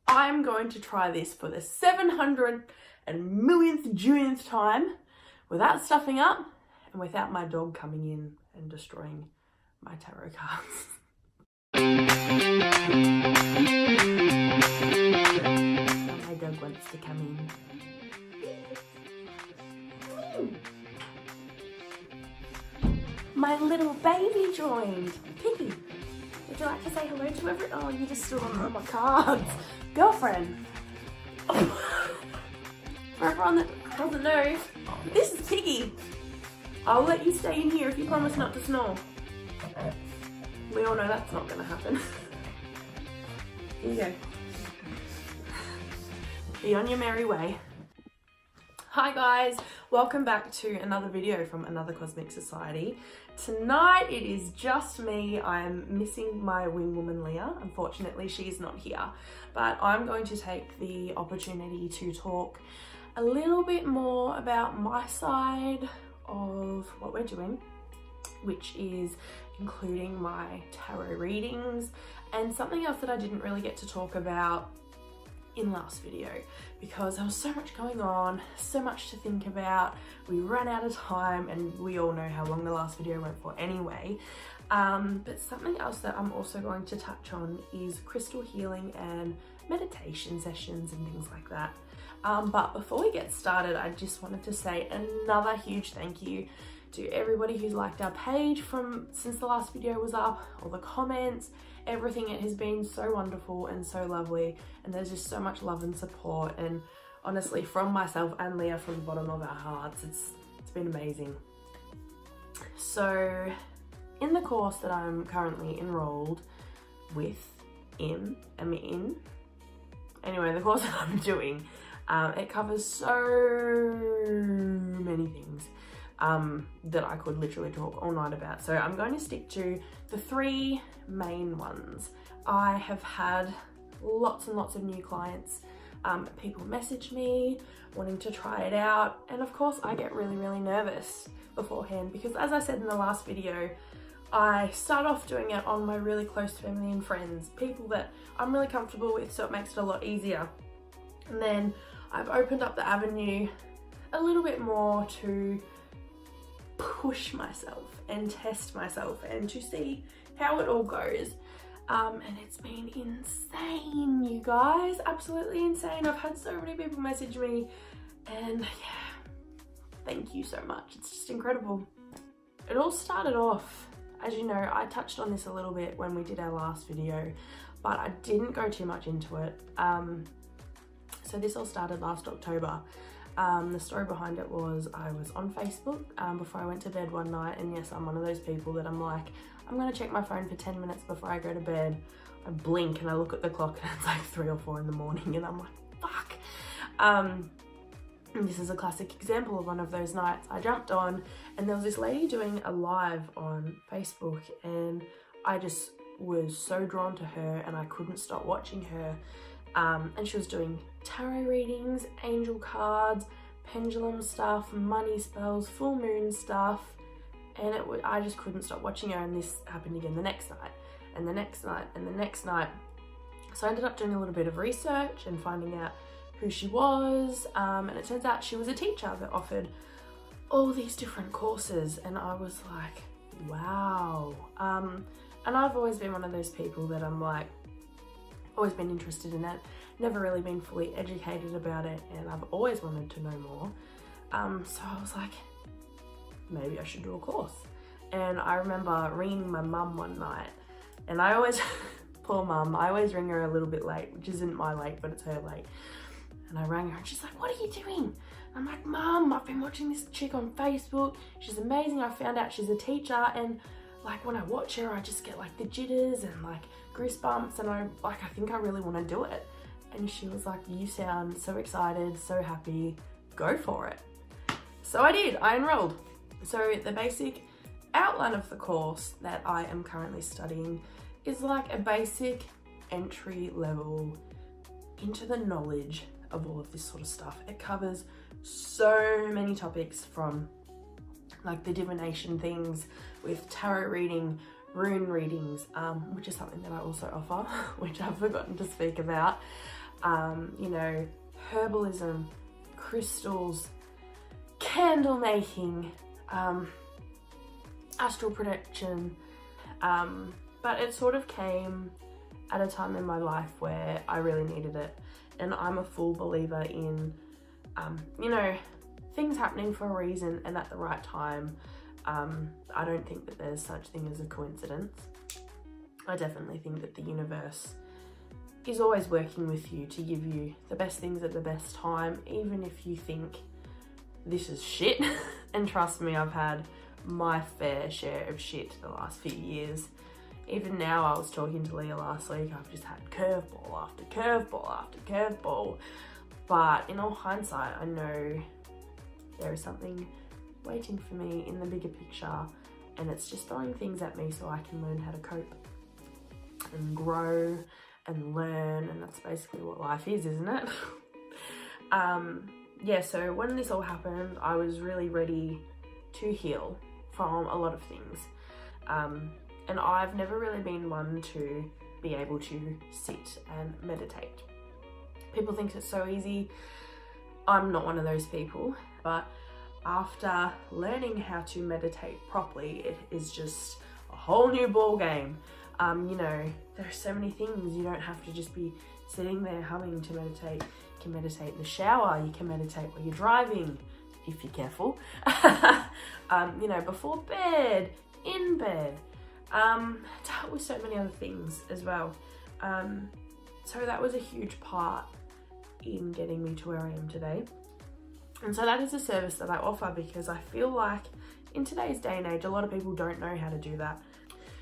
I'm going to try this for the 700 and millionth jillionth time without stuffing up and without my dog coming in and destroying my tarot cards. My dog wants to come in. My little baby joined. Piggy, would you like to say hello to everyone? Oh, you just stood on all my cards. Girlfriend. For everyone that doesn't know, this is Piggy. I'll let you stay in here if you promise not to snore. We all know that's not going to happen. Here you go. Be on your merry way. Hi guys, welcome back to another video from Another Cosmic Society. Tonight it is just me. I'm missing my wing woman Leah. Unfortunately, she's not here, but I'm going to take the opportunity to talk a little bit more about my side of what we're doing, which is including my tarot readings and something else that I didn't really get to talk about in last video because there was so much going on, so much to think about. We ran out of time and we all know how long the last video went for anyway. But something else that I'm also going to touch on is crystal healing and meditation sessions and things like that. But before we get started, I just wanted to say another huge thank you to everybody who's liked our page since the last video was up, all the comments, everything. It has been so wonderful and so lovely, and there's just so much love and support, and honestly from myself and Leah, from the bottom of our hearts, it's been amazing. So in the course that I'm currently enrolled with the course that I'm doing, it covers so many things that I could literally talk all night about. So I'm going to stick to the three main ones. I have had lots and lots of new clients. People message me wanting to try it out, and of course I get really nervous beforehand because, as I said in the last video, I start off doing it on my really close family and friends, people that I'm really comfortable with, so it makes it a lot easier. And then I've opened up the avenue a little bit more to push myself and test myself and to see how it all goes. And it's been insane, you guys, absolutely insane. I've had so many people message me, and yeah, thank you so much. It's just incredible. It all started off, as you know, I touched on this a little bit when we did our last video, but I didn't go too much into it. So this all started last October. The story behind it was I was on Facebook before I went to bed one night, and yes, I'm one of those people that I'm like, I'm gonna check my phone for 10 minutes before I go to bed. I blink and I look at the clock and it's like 3 or 4 in the morning, and I'm like, fuck. And this is a classic example of one of those nights. I jumped on and there was this lady doing a live on Facebook, and I just was so drawn to her and I couldn't stop watching her. And she was doing tarot readings, angel cards, pendulum stuff, money spells, full moon stuff, and I just couldn't stop watching her. And this happened again the next night, and the next night, and the next night. So I ended up doing a little bit of research and finding out who she was, and it turns out she was a teacher that offered all these different courses, and I was like, wow. And I've always been one of those people that I'm like, always been interested in it, never really been fully educated about it, and I've always wanted to know more. So I was like, maybe I should do a course. And I remember ringing my mum one night, and I always, poor mum, I always ring her a little bit late, which isn't my late, but it's her late. And I rang her and she's like, what are you doing? I'm like, Mum, I've been watching this chick on Facebook. She's amazing. I found out she's a teacher, and like when I watch her, I just get like the jitters and like goosebumps, and I think I really want to do it. And she was like, you sound so excited, so happy, go for it. So I did, I enrolled. So the basic outline of the course that I am currently studying is like a basic entry level into the knowledge of all of this sort of stuff. It covers so many topics, from like the divination things with tarot reading, rune readings, which is something that I also offer, which I've forgotten to speak about. you know, herbalism, crystals, candle making, astral projection, but it sort of came at a time in my life where I really needed it. And I'm a full believer in, you know, things happening for a reason and at the right time. I don't think that there's such thing as a coincidence. I definitely think that the universe is always working with you to give you the best things at the best time, even if you think this is shit. And trust me, I've had my fair share of shit the last few years. Even now, I was talking to Leah last week, I've just had curveball after curveball after curveball. But in all hindsight, I know there is something waiting for me in the bigger picture, and it's just throwing things at me so I can learn how to cope and grow and learn, and that's basically what life is, isn't it? Yeah, so when this all happened, I was really ready to heal from a lot of things. And I've never really been one to be able to sit and meditate. People think it's so easy. I'm not one of those people, but after learning how to meditate properly, it is just a whole new ball game. You know, there are so many things. You don't have to just be sitting there humming to meditate. You can meditate in the shower, you can meditate while you're driving, if you're careful. You know, before bed, in bed, dealt with so many other things as well. So that was a huge part in getting me to where I am today. And so that is a service that I offer because I feel like in today's day and age, a lot of people don't know how to do that.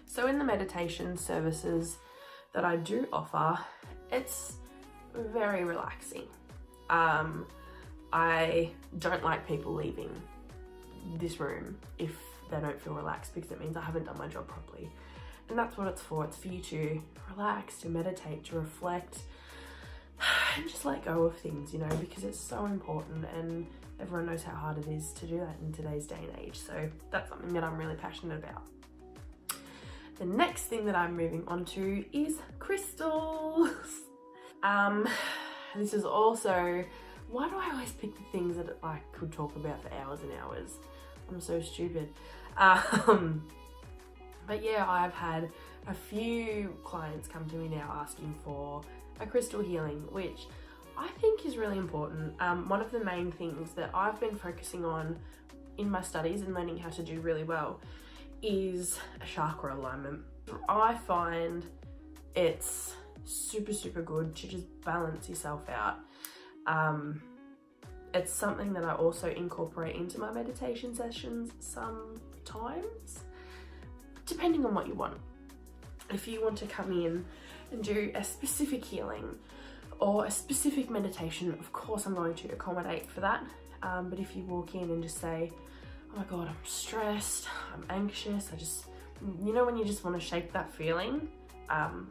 So in the meditation services that I do offer, it's very relaxing. I don't like people leaving this room if they don't feel relaxed, because it means I haven't done my job properly. And that's what it's for. It's for you to relax, to meditate, to reflect, and just let go of things, you know, because it's so important, and everyone knows how hard it is to do that in today's day and age. So that's something that I'm really passionate about. The next thing that I'm moving on to is crystals. This is also, why do I always pick the things that I could talk about for hours and hours? I'm so stupid. But yeah, I've had a few clients come to me now asking for a crystal healing, which I think is really important. One of the main things that I've been focusing on in my studies and learning how to do really well is a chakra alignment. I find it's super good to just balance yourself out. It's something that I also incorporate into my meditation sessions sometimes, depending on what you want. If you want to come in and do a specific healing or a specific meditation, of course I'm going to accommodate for that. But if you walk in and just say, oh my God, I'm stressed, I'm anxious, you know when you just want to shake that feeling?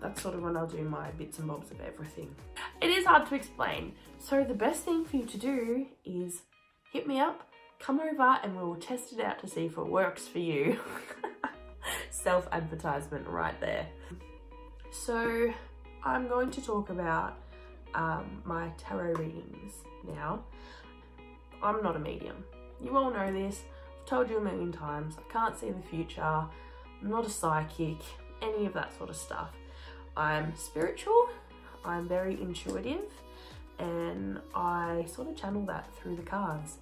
That's sort of when I'll do my bits and bobs of everything. It is hard to explain. So the best thing for you to do is hit me up, come over, and we'll test it out to see if it works for you. Self-advertisement right there. So I'm going to talk about my tarot readings now. I'm not a medium. You all know this. I've told you a million times. I can't see the future. I'm not a psychic, any of that sort of stuff. I'm spiritual, I'm very intuitive, and I sort of channel that through the cards.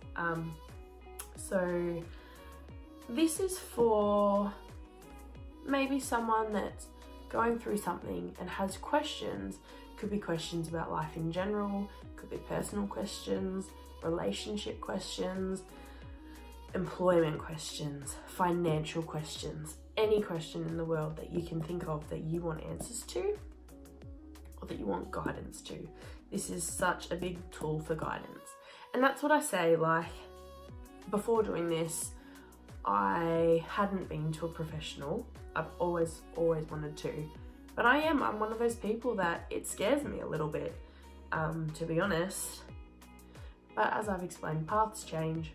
So this is for maybe someone that's going through something and has questions. Could be questions about life in general, could be personal questions, relationship questions, employment questions, financial questions, any question in the world that you can think of that you want answers to or that you want guidance to. This is such a big tool for guidance. And that's what I say, like, before doing this, I hadn't been to a professional. I've always wanted to, but I'm one of those people that it scares me a little bit, to be honest. But as I've explained, paths change,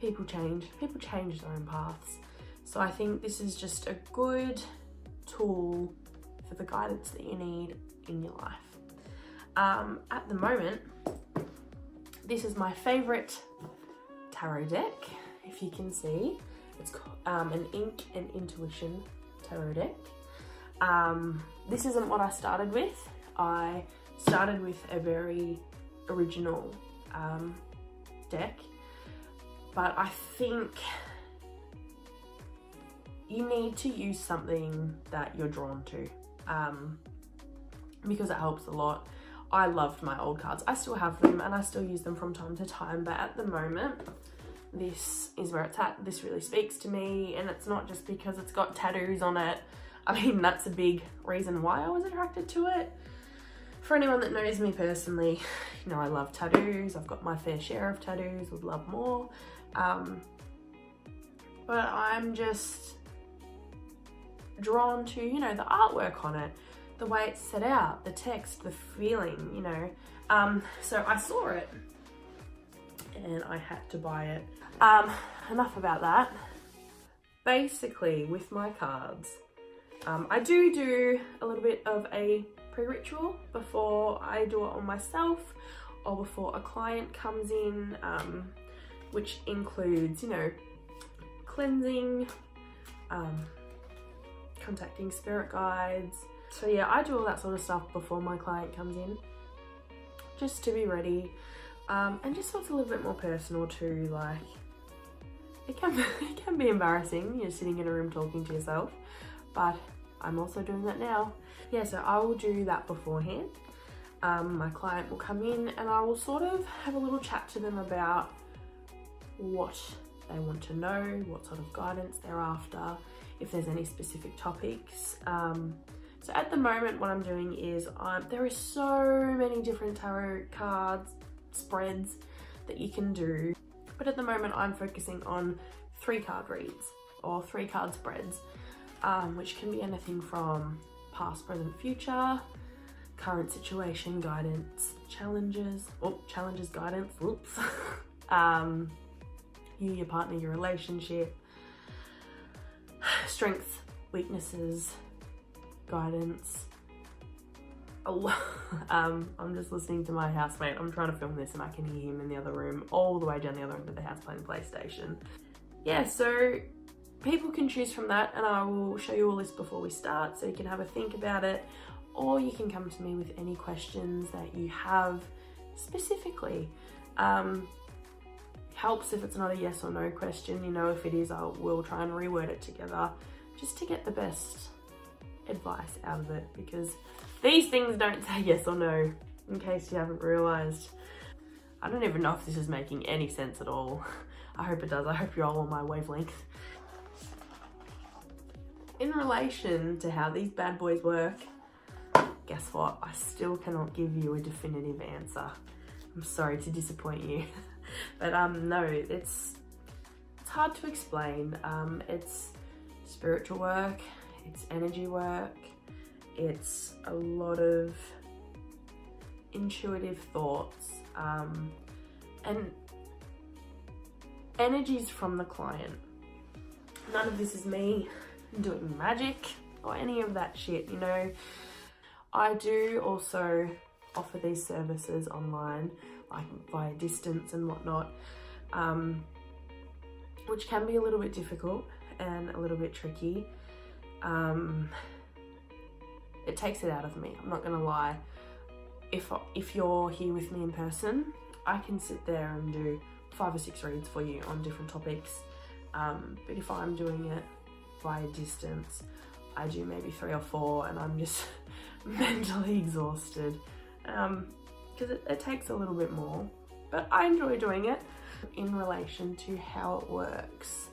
people change their own paths. So I think this is just a good tool for the guidance that you need in your life. At the moment, this is my favorite tarot deck, if you can see. It's an Ink and Intuition tarot deck. This isn't what I started with. I started with a very original deck, but I think you need to use something that you're drawn to, because it helps a lot. I loved my old cards. I still have them and I still use them from time to time, but at the moment, this is where it's at. This really speaks to me, and it's not just because it's got tattoos on it. I mean, that's a big reason why I was attracted to it. For anyone that knows me personally, you know I love tattoos. I've got my fair share of tattoos, would love more. But I'm just drawn to, you know, the artwork on it, the way it's set out, the text, the feeling, you know. So I saw it and I had to buy it. Enough about that. Basically, with my cards, I do a little bit of a pre-ritual before I do it on myself or before a client comes in, which includes, you know, cleansing, contacting spirit guides. So yeah, I do all that sort of stuff before my client comes in, just to be ready. And just so it's a little bit more personal too, like, it can be embarrassing, you're sitting in a room talking to yourself, but I'm also doing that now. Yeah, so I will do that beforehand. My client will come in and I will sort of have a little chat to them about what they want to know, what sort of guidance they're after, if there's any specific topics. So at the moment, what I'm doing is, there are so many different tarot cards, spreads that you can do. But at the moment, I'm focusing on 3-card reads or 3-card spreads, which can be anything from past, present, future, current situation, guidance, challenges, guidance, whoops. You, your partner, your relationship, strengths, weaknesses, guidance. I'm just listening to my housemate. I'm trying to film this and I can hear him in the other room, all the way down the other end of the house playing PlayStation. Yeah, so people can choose from that, and I will show you all this before we start so you can have a think about it, or you can come to me with any questions that you have specifically. Helps if it's not a yes or no question, you know. If it is, I will try and reword it together just to get the best advice out of it, because these things don't say yes or no, in case you haven't realised. I don't even know if this is making any sense at all. I hope it does. I hope you're all on my wavelength. In relation to how these bad boys work, guess what? I still cannot give you a definitive answer. I'm sorry to disappoint you. But no, it's hard to explain. It's spiritual work, it's energy work, it's a lot of intuitive thoughts, and energies from the client. None of this is me doing magic or any of that shit, you know. I do also offer these services online, like via distance and whatnot, which can be a little bit difficult and a little bit tricky. It takes it out of me, I'm not gonna lie. If you're here with me in person, I can sit there and do 5 or 6 reads for you on different topics, but if I'm doing it via distance, I do maybe 3 or 4 and I'm just mentally exhausted, because it takes a little bit more, but I enjoy doing it. In relation to how it works,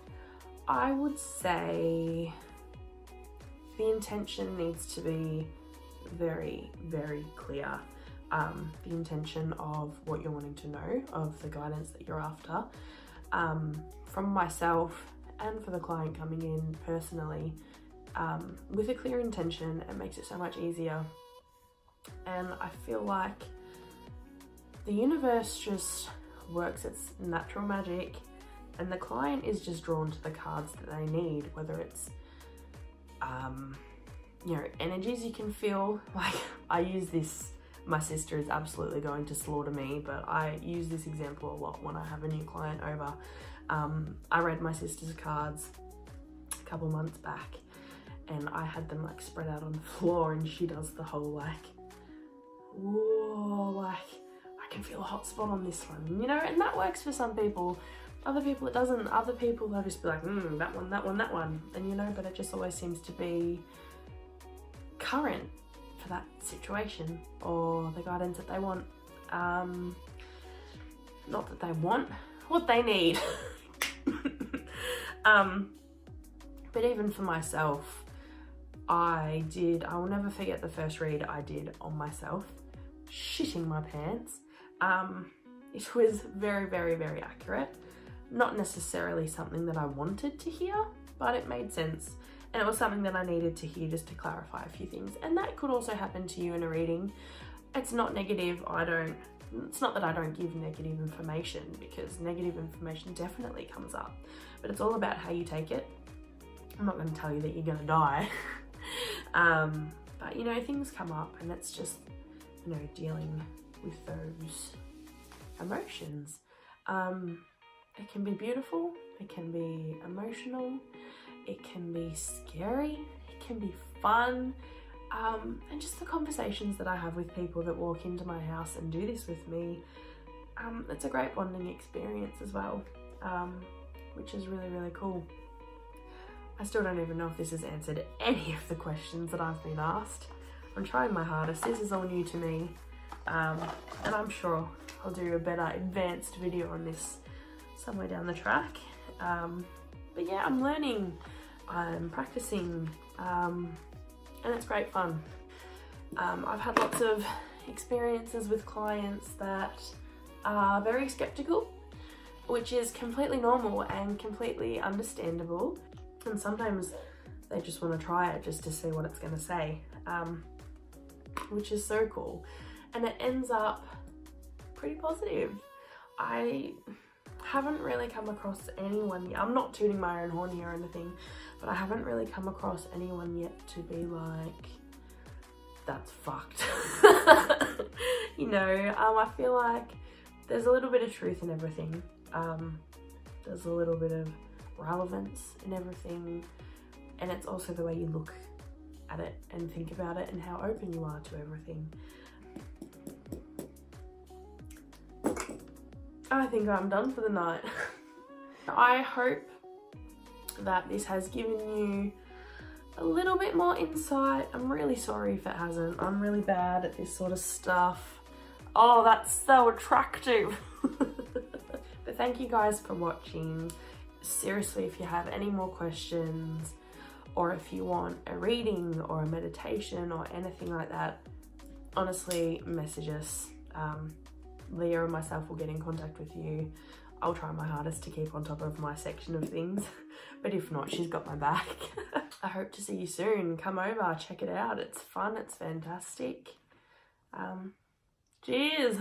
I would say the intention needs to be very, very clear. The intention of what you're wanting to know, of the guidance that you're after. From myself and for the client coming in personally, with a clear intention, it makes it so much easier. And I feel like the universe just works its natural magic, and the client is just drawn to the cards that they need, whether it's you know, energies you can feel. Like, I use this my sister is absolutely going to slaughter me, but I use this example a lot when I have a new client over. I read my sister's cards a couple months back, and I had them like spread out on the floor, and she does the whole like, whoa, like I can feel a hot spot on this one, you know, and that works for some people. Other people it doesn't. Other people they'll just be like, that one, that one, that one, and you know, but it just always seems to be current for that situation or the guidance that they want. Not that they want, what they need. But even for myself, I will never forget the first read I did on myself, shitting my pants. It was very, very, very accurate. Not necessarily something that I wanted to hear, but it made sense. And it was something that I needed to hear just to clarify a few things. And that could also happen to you in a reading. It's not negative. It's not that I don't give negative information, because negative information definitely comes up, but it's all about how you take it. I'm not going to tell you that you're going to die. But you know, things come up, and it's just, you know, dealing with those emotions. It can be beautiful, it can be emotional, it can be scary, it can be fun, and just the conversations that I have with people that walk into my house and do this with me, it's a great bonding experience as well, which is really, really cool. I still don't even know if this has answered any of the questions that I've been asked. I'm trying my hardest. This is all new to me, and I'm sure I'll do a better advanced video on this somewhere down the track. But yeah, I'm learning, I'm practicing, and it's great fun. I've had lots of experiences with clients that are very skeptical, which is completely normal and completely understandable. And sometimes they just want to try it just to see what it's going to say, which is so cool. And it ends up pretty positive. I haven't really come across anyone yet. I'm not tooting my own horn here or anything, but I haven't really come across anyone yet to be like, that's fucked. You know, I feel like there's a little bit of truth in everything. There's a little bit of relevance in everything, and it's also the way you look at it and think about it and how open you are to everything. I think I'm done for the night. I hope that this has given you a little bit more insight. I'm really sorry if it hasn't. I'm really bad at this sort of stuff. Oh, that's so attractive. But thank you guys for watching. Seriously, if you have any more questions, or if you want a reading or a meditation or anything like that, honestly, message us. Leah and myself will get in contact with you. I'll try my hardest to keep on top of my section of things, but if not, she's got my back. I hope to see you soon. Come over, check it out. It's fun, it's fantastic. Cheers.